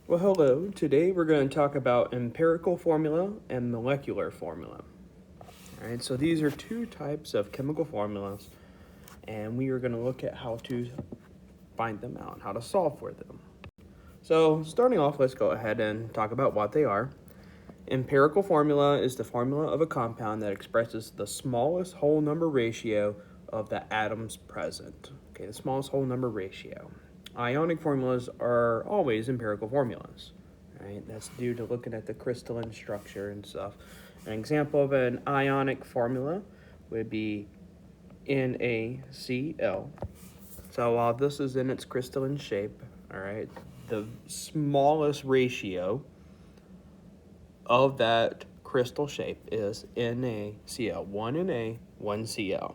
Well, hello. Today we're going to talk about empirical formula and molecular formula. All right, so these are two types of chemical formulas, and we are going to look at how to find them out, how to solve for them. So, starting off, let's go ahead and talk about what they are. Empirical formula is the formula of a compound that expresses the smallest whole number ratio of the atoms present. Okay, the smallest whole number ratio. Ionic formulas are always empirical formulas. Right? That's due to looking at the crystalline structure and stuff. An example of an ionic formula would be NaCl. So while this is in its crystalline shape, all right, the smallest ratio of that crystal shape is NaCl, 1 Na, 1 Cl.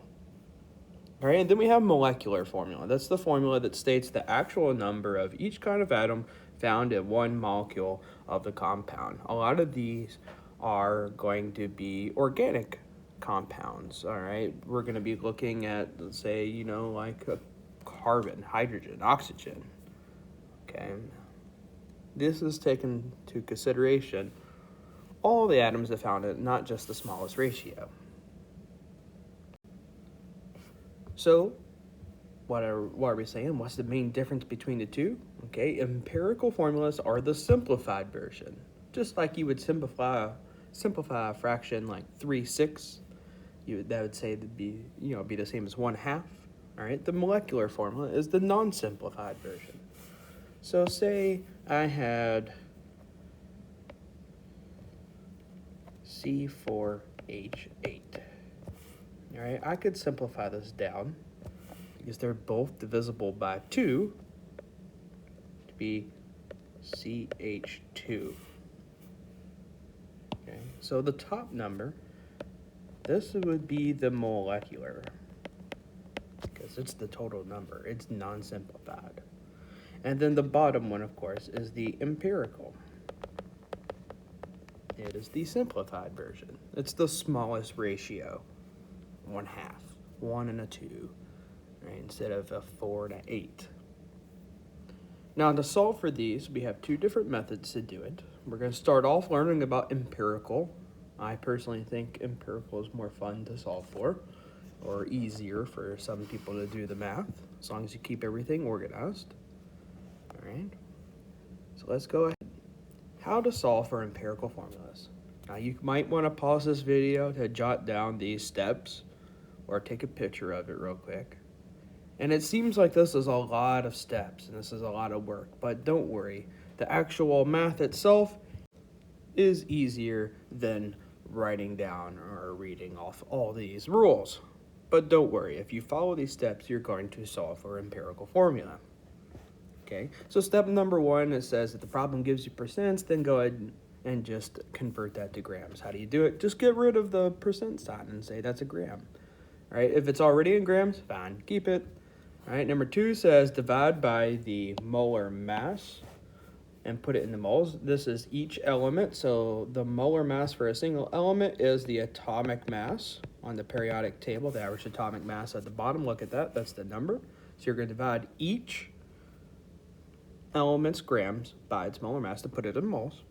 All right, and then we have molecular formula. That's the formula that states the actual number of each kind of atom found in one molecule of the compound. A lot of these are going to be organic compounds, all right? We're going to be looking at, let's say, like carbon, hydrogen, oxygen, okay? This is taken into consideration all the atoms that found it, not just the smallest ratio. So, what are we saying? What's the main difference between the two? Okay, empirical formulas are the simplified version. Just like you would simplify a fraction like 3/6, that would say to be the same as 1/2. All right, the molecular formula is the non-simplified version. So say I had C4H8. All right, I could simplify this down because they're both divisible by 2 to be CH2. Okay, so the top number, this would be the molecular because it's the total number. It's non-simplified. And then the bottom one, of course, is the empirical. It is the simplified version. It's the smallest ratio, 1/2, 1 and a 2, right, instead of a 4 and an 8. Now, to solve for these, we have two different methods to do it. We're going to start off learning about empirical. I personally think empirical is more fun to solve for, or easier for some people to do the math, as long as you keep everything organized. All right, so let's go ahead. How to solve for empirical formulas. Now, you might want to pause this video to jot down these steps or take a picture of it real quick. And it seems like this is a lot of steps and this is a lot of work, but don't worry. The actual math itself is easier than writing down or reading off all these rules. But don't worry, if you follow these steps, you're going to solve for empirical formula. Okay, so step number 1, it says if the problem gives you percents, then go ahead and just convert that to grams. How do you do it? Just get rid of the percent sign and say that's a gram. All right, if it's already in grams, fine, keep it. All right, number 2 says divide by the molar mass and put it in the moles. This is each element, so the molar mass for a single element is the atomic mass on the periodic table, the average atomic mass at the bottom. Look at that, that's the number. So you're going to divide each element's grams by its molar mass to put it in moles.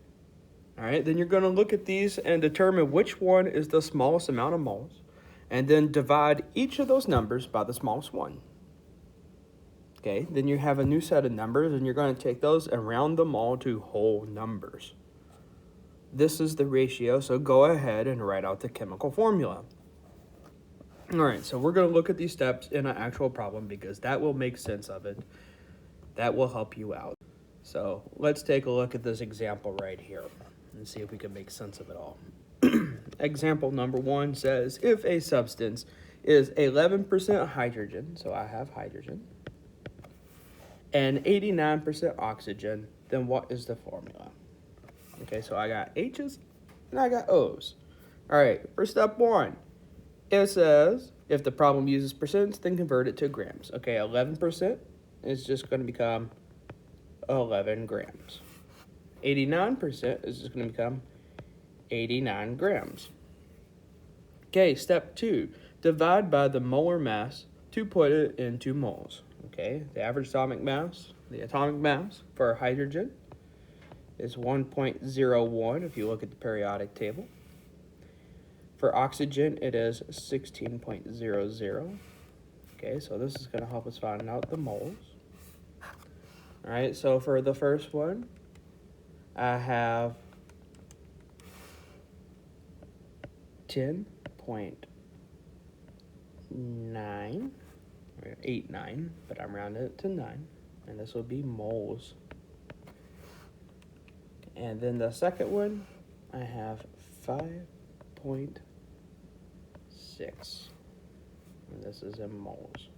All right, then you're going to look at these and determine which one is the smallest amount of moles, and then divide each of those numbers by the smallest one. Okay, then you have a new set of numbers, and you're going to take those and round them all to whole numbers. This is the ratio, so go ahead and write out the chemical formula. All right, so we're going to look at these steps in an actual problem because that will make sense of it. That will help you out. So let's take a look at this example right here and see if we can make sense of it all. Example number 1 says, if a substance is 11% hydrogen, so I have hydrogen, and 89% oxygen, then what is the formula? Okay, so I got H's and I got O's. All right, for step 1, it says, if the problem uses percents, then convert it to grams. Okay, 11% is just going to become 11 grams. 89% is just going to become 89 grams. Okay, step 2, divide by the molar mass to put it into moles. Okay, the average atomic mass, for hydrogen is 1.01 if you look at the periodic table. For oxygen, it is 16.00. Okay, so this is going to help us find out the moles. All right, so for the first one, I have 10.9, or 89, but I'm rounding it to 9, and this will be moles. And then the second one, I have 5.6, and this is in moles.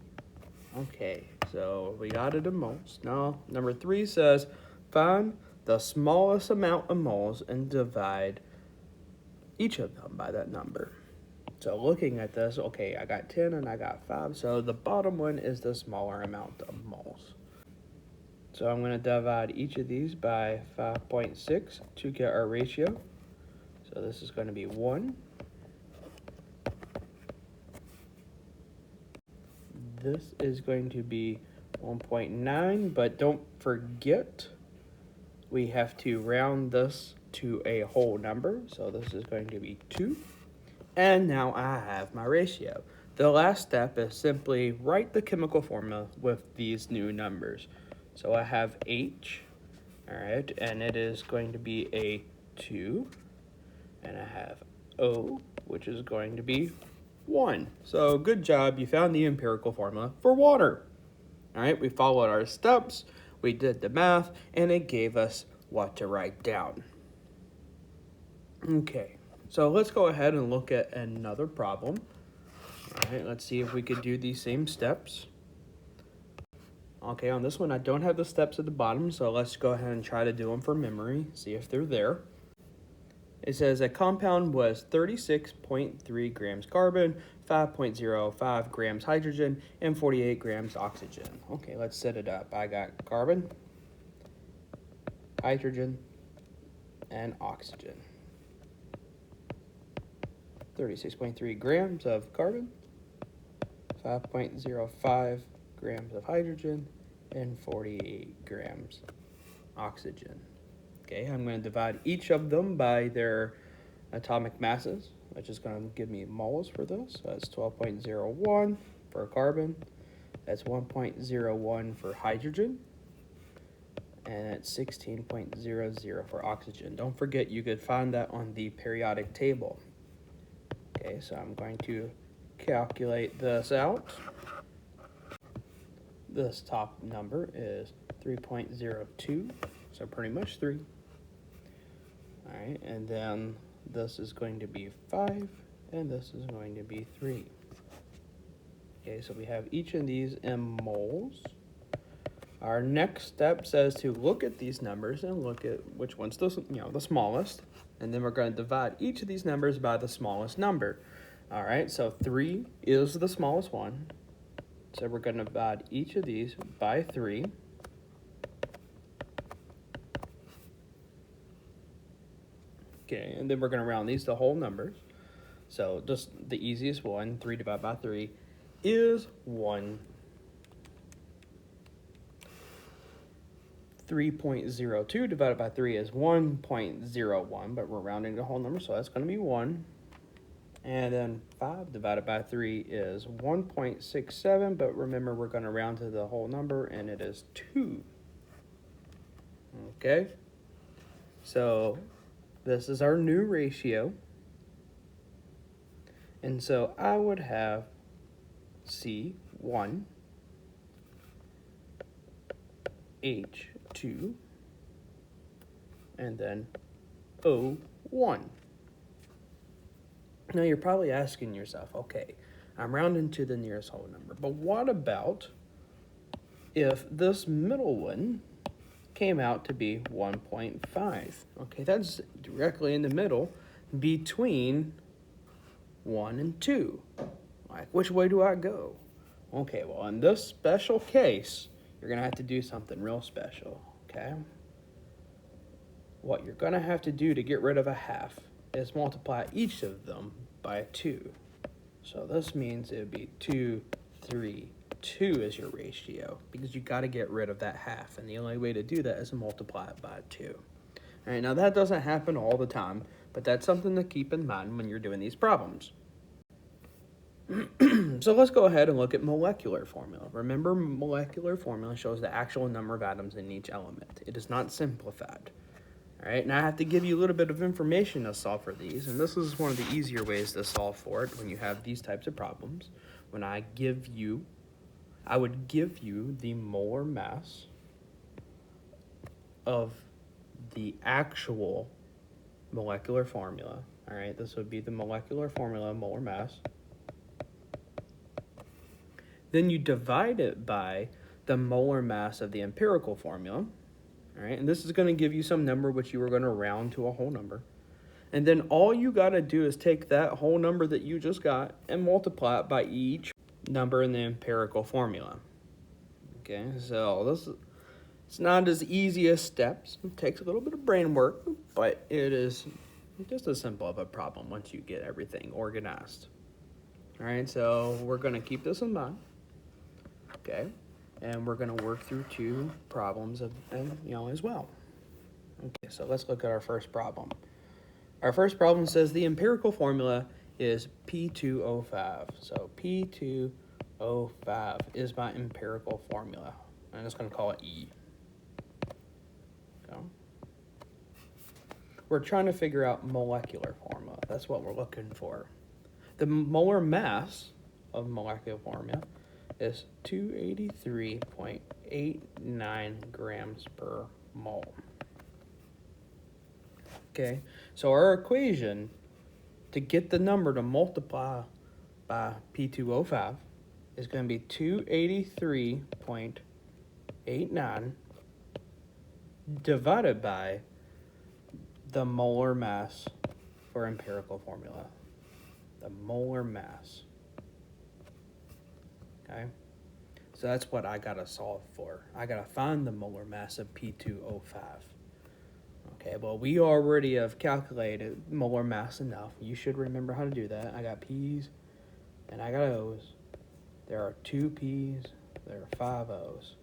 Okay, so we got it in moles. Now, number 3 says, find the smallest amount of moles and divide each of them by that number. So looking at this, okay, I got 10 and I got 5, so the bottom one is the smaller amount of moles. So I'm going to divide each of these by 5.6 to get our ratio. So this is going to be 1. This is going to be 1.9, but don't forget we have to round this to a whole number. So this is going to be 2. And now I have my ratio. The last step is simply write the chemical formula with these new numbers. So I have H, all right, and it is going to be a 2. And I have O, which is going to be 1. So good job, you found the empirical formula for water. All right, we followed our steps, we did the math, and it gave us what to write down. Okay, so let's go ahead and look at another problem. All right, let's see if we could do these same steps. Okay, on this one, I don't have the steps at the bottom, so let's go ahead and try to do them for memory, see if they're there. It says a compound was 36.3 grams carbon, 5.05 grams hydrogen, and 48 grams oxygen. Okay, let's set it up. I got carbon, hydrogen, and oxygen. 36.3 grams of carbon, 5.05 grams of hydrogen, and 48 grams oxygen. Okay, I'm going to divide each of them by their atomic masses, which is going to give me moles for this. So that's 12.01 for carbon, that's 1.01 for hydrogen, and that's 16.00 for oxygen. Don't forget, you could find that on the periodic table. Okay, so I'm going to calculate this out. This top number is 3.02, so pretty much 3. All right, and then this is going to be 5, and this is going to be 3. Okay, so we have each of these in moles. Our next step says to look at these numbers and look at which one's the smallest, and then we're going to divide each of these numbers by the smallest number. All right, so 3 is the smallest one, so we're going to divide each of these by 3. Okay, and then we're going to round these to whole numbers. So just the easiest one, 3 divided by 3, is 1. 3.02 divided by 3 is 1.01, but we're rounding to whole number, so that's going to be 1. And then 5 divided by 3 is 1.67, but remember we're going to round to the whole number, and it is 2. Okay, so this is our new ratio. And so I would have C1, H2, and then O1. Now you're probably asking yourself, okay, I'm rounding to the nearest whole number, but what about if this middle one came out to be 1.5? Okay, that's directly in the middle between 1 and 2. Like, which way do I go? Okay, well, in this special case, you're going to have to do something real special, okay? What you're going to have to do to get rid of a half is multiply each of them by 2. So this means it would be 2, 3, 2 is your ratio, because you got to get rid of that half, and the only way to do that is to multiply it by 2. All right, now that doesn't happen all the time, but that's something to keep in mind when you're doing these problems. So let's go ahead and look at molecular formula. Remember, molecular formula shows the actual number of atoms in each element. It is not simplified. All right, now I have to give you a little bit of information to solve for these, and this is one of the easier ways to solve for it when you have these types of problems. When I would give you the molar mass of the actual molecular formula. All right, this would be the molecular formula, molar mass. Then you divide it by the molar mass of the empirical formula. All right, and this is going to give you some number which you are going to round to a whole number. And then all you got to do is take that whole number that you just got and multiply it by each number in the empirical formula. Okay, so it's not as easy as steps. It takes a little bit of brain work, but it is just as simple of a problem once you get everything organized. All right, so we're going to keep this in mind. Okay, and we're going to work through two problems as well. Okay, so let's look at our first problem. Our first problem says the empirical formula is P2O5. So P2O5 is my empirical formula. I'm just going to call it E. Okay. We're trying to figure out molecular formula. That's what we're looking for. The molar mass of molecular formula is 283.89 grams per mole. Okay, so our equation to get the number to multiply by P2O5 is going to be 283.89 divided by the molar mass for empirical formula. The molar mass. Okay, so that's what I gotta solve for. I gotta find the molar mass of P2O5. Okay, well, we already have calculated molar mass enough. You should remember how to do that. I got P's and I got O's. There are 2 P's, there are 5 O's.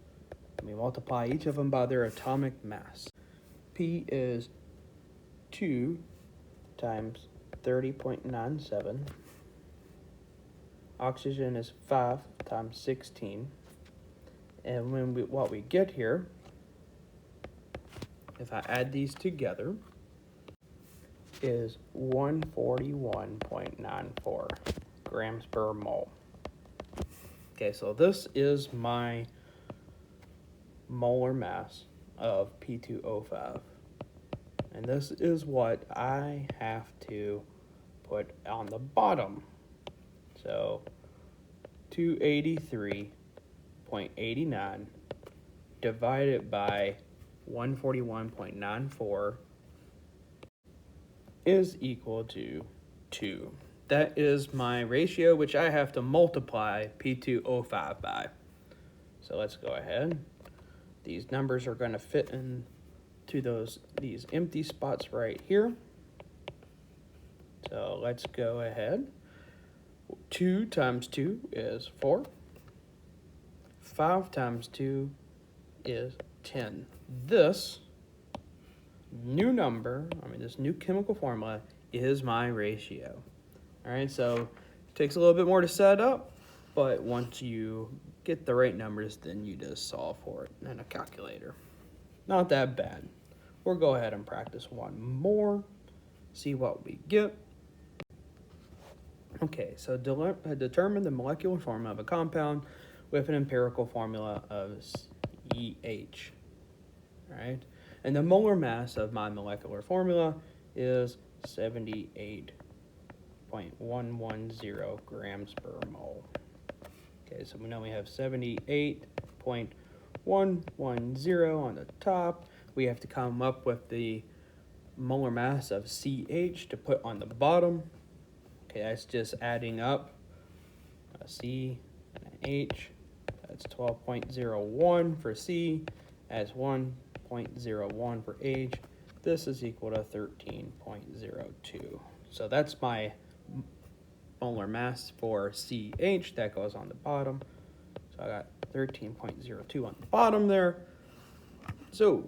Let me multiply each of them by their atomic mass. P is 2 times 30.97. Oxygen is 5 times 16. And what we get here, if I add these together, is 141.94 grams per mole. Okay, so this is my molar mass of P2O5. And this is what I have to put on the bottom. So 283.89 divided by 141.94 is equal to 2. That is my ratio, which I have to multiply P2O5 by. So let's go ahead. These numbers are going to fit into these empty spots right here. So let's go ahead. 2 times 2 is 4. 5 times 2 is 10. This new number, this new chemical formula is my ratio. All right, so it takes a little bit more to set up, but once you get the right numbers, then you just solve for it in a calculator. Not that bad. We'll go ahead and practice one more, see what we get. Okay, so determine the molecular formula of a compound with an empirical formula of CH. All right, and the molar mass of my molecular formula is 78.110 grams per mole. Okay, so we know we have 78.110 on the top. We have to come up with the molar mass of CH to put on the bottom. Okay, that's just adding up a C and an H. That's 12.01 for C, as 1.01 for H. This is equal to 13.02. So that's my molar mass for CH. That goes on the bottom. So I got 13.02 on the bottom there. So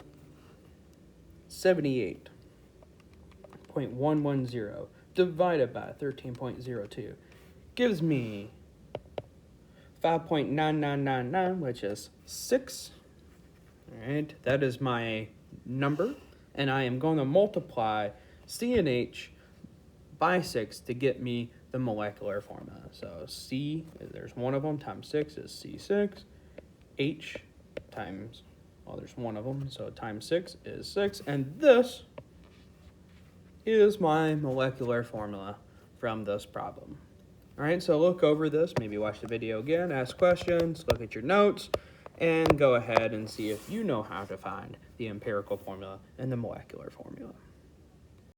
78.110 divided by 13.02 gives me 5.9999, which is 6. All right, that is my number, and I am going to multiply C and H by 6 to get me the molecular formula. So C, there's one of them, times 6 is C6. H times, well, there's one of them, so times 6 is 6. And this is my molecular formula from this problem. All right, so look over this, maybe watch the video again, ask questions, look at your notes, and go ahead and see if you know how to find the empirical formula and the molecular formula.